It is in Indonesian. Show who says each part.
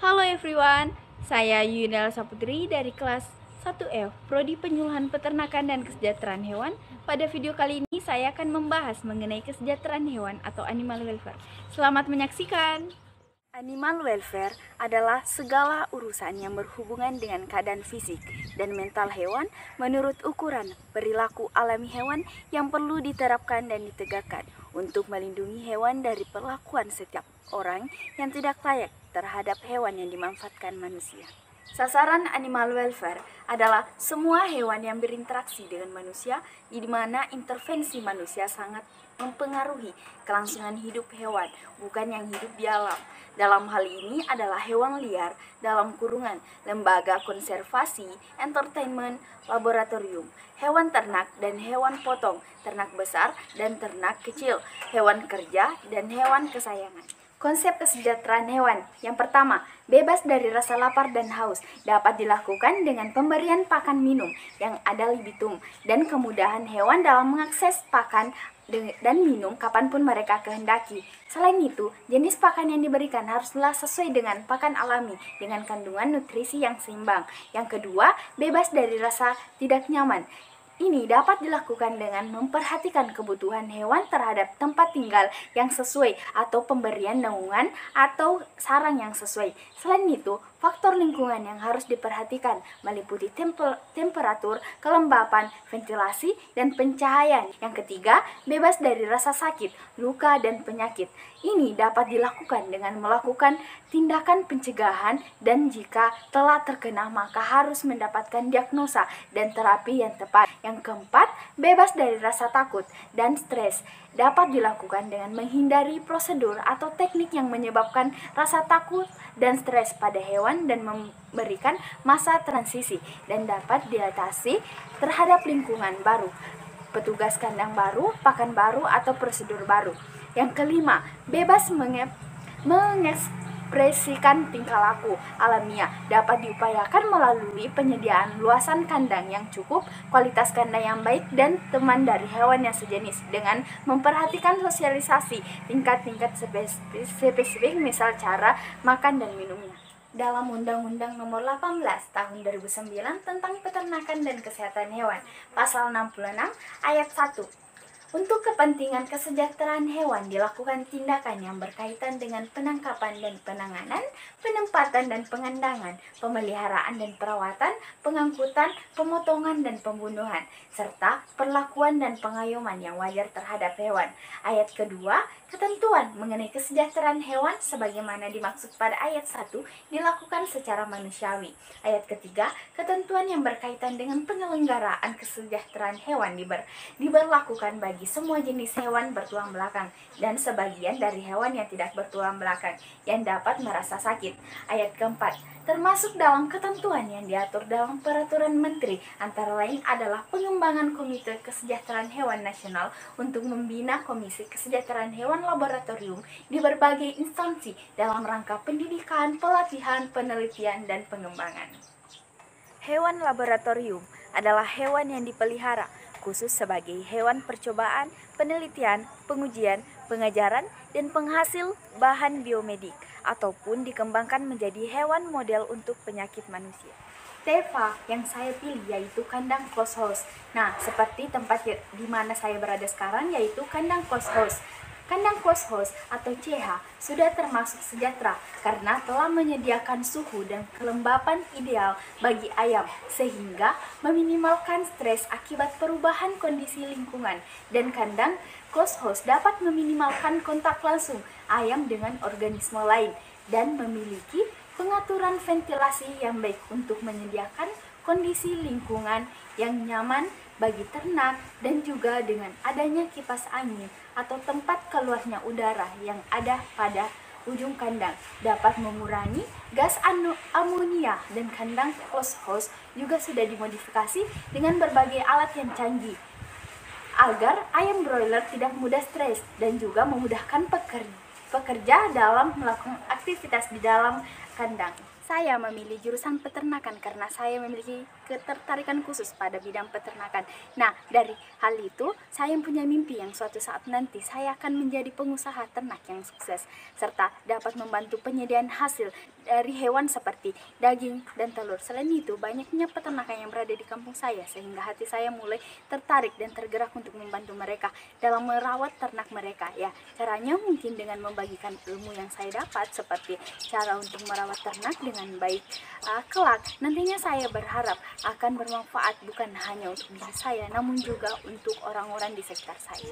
Speaker 1: Halo everyone, saya Yunel Saputri dari kelas 1F, Prodi Penyuluhan Peternakan dan Kesejahteraan Hewan. Pada video kali ini saya akan membahas mengenai kesejahteraan hewan atau animal welfare. Selamat menyaksikan. Animal welfare adalah segala urusan yang berhubungan dengan keadaan fisik dan mental hewan menurut ukuran perilaku alami hewan yang perlu diterapkan dan ditegakkan untuk melindungi hewan dari perlakuan setiap orang yang tidak layak terhadap hewan yang dimanfaatkan manusia. Sasaran animal welfare adalah semua hewan yang berinteraksi dengan manusia, di mana intervensi manusia sangat mempengaruhi kelangsungan hidup hewan, bukan yang hidup di alam. Dalam hal ini adalah hewan liar dalam kurungan, lembaga konservasi, entertainment, laboratorium, hewan ternak dan hewan potong, ternak besar dan ternak kecil, hewan kerja dan hewan kesayangan. Konsep kesejahteraan hewan. Yang pertama, bebas dari rasa lapar dan haus dapat dilakukan dengan pemberian pakan minum yang ada libitum dan kemudahan hewan dalam mengakses pakan dan minum kapanpun mereka kehendaki. Selain itu, jenis pakan yang diberikan haruslah sesuai dengan pakan alami dengan kandungan nutrisi yang seimbang. Yang kedua, bebas dari rasa tidak nyaman. Ini dapat dilakukan dengan memperhatikan kebutuhan hewan terhadap tempat tinggal yang sesuai atau pemberian naungan atau sarang yang sesuai. Selain itu, faktor lingkungan yang harus diperhatikan meliputi temperatur, kelembapan, ventilasi, dan pencahayaan. Yang ketiga, bebas dari rasa sakit, luka, dan penyakit. Ini dapat dilakukan dengan melakukan tindakan pencegahan dan jika telah terkena maka harus mendapatkan diagnosa dan terapi yang tepat. Yang keempat, bebas dari rasa takut dan stres. Dapat dilakukan dengan menghindari prosedur atau teknik yang menyebabkan rasa takut dan stres pada hewan dan memberikan masa transisi dan dapat diatasi terhadap lingkungan baru, petugas kandang baru, pakan baru, atau prosedur baru. Yang kelima, bebas mengekspresikan tingkah laku alamiah dapat diupayakan melalui penyediaan luasan kandang yang cukup, kualitas kandang yang baik, dan teman dari hewan yang sejenis dengan memperhatikan sosialisasi tingkat-tingkat spesifik, misal cara makan dan minumnya. Dalam Undang-Undang Nomor 18 Tahun 2009 tentang Peternakan dan Kesehatan Hewan, Pasal 66 Ayat 1. Untuk kepentingan kesejahteraan hewan dilakukan tindakan yang berkaitan dengan penangkapan dan penanganan, penempatan dan pengandangan, pemeliharaan dan perawatan, pengangkutan, pemotongan dan pembunuhan, serta perlakuan dan pengayoman yang wajar terhadap hewan. Ayat kedua, ketentuan mengenai kesejahteraan hewan sebagaimana dimaksud pada ayat 1 dilakukan secara manusiawi. Ayat ketiga, ketentuan yang berkaitan dengan penyelenggaraan kesejahteraan hewan diberlakukan bagi semua jenis hewan bertulang belakang dan sebagian dari hewan yang tidak bertulang belakang yang dapat merasa sakit. Ayat keempat, termasuk dalam ketentuan yang diatur dalam peraturan menteri antara lain adalah pengembangan Komite Kesejahteraan Hewan Nasional untuk membina Komisi Kesejahteraan Hewan Laboratorium di berbagai instansi dalam rangka pendidikan, pelatihan, penelitian, dan pengembangan. Hewan laboratorium adalah hewan yang dipelihara khusus sebagai hewan percobaan, penelitian, pengujian, pengajaran, dan penghasil bahan biomedik, ataupun dikembangkan menjadi hewan model untuk penyakit manusia. Tema yang saya pilih yaitu kandang closed house. Nah, seperti tempat di mana saya berada sekarang yaitu kandang closed house. Kandang closed house atau CH sudah termasuk sejahtera karena telah menyediakan suhu dan kelembapan ideal bagi ayam sehingga meminimalkan stres akibat perubahan kondisi lingkungan, dan kandang closed house dapat meminimalkan kontak langsung ayam dengan organisme lain dan memiliki pengaturan ventilasi yang baik untuk menyediakan kondisi lingkungan yang nyaman bagi ternak, dan juga dengan adanya kipas angin atau tempat keluarnya udara yang ada pada ujung kandang dapat mengurangi gas amonia, dan kandang closed house juga sudah dimodifikasi dengan berbagai alat yang canggih agar ayam broiler tidak mudah stres dan juga memudahkan pekerja dalam melakukan aktivitas di dalam kandang. Saya memilih jurusan peternakan karena saya memiliki ketertarikan khusus pada bidang peternakan. Nah, dari hal itu, saya punya mimpi yang suatu saat nanti saya akan menjadi pengusaha ternak yang sukses, serta dapat membantu penyediaan hasil dari hewan seperti daging dan telur. Selain itu, banyaknya peternakan yang berada di kampung saya, sehingga hati saya mulai tertarik dan tergerak untuk membantu mereka dalam merawat ternak mereka. Ya, caranya mungkin dengan membagikan ilmu yang saya dapat, seperti cara untuk merawat ternak dengan baik. Kelak nantinya saya berharap akan bermanfaat bukan hanya untuk diri saya, namun juga untuk orang-orang di sekitar saya.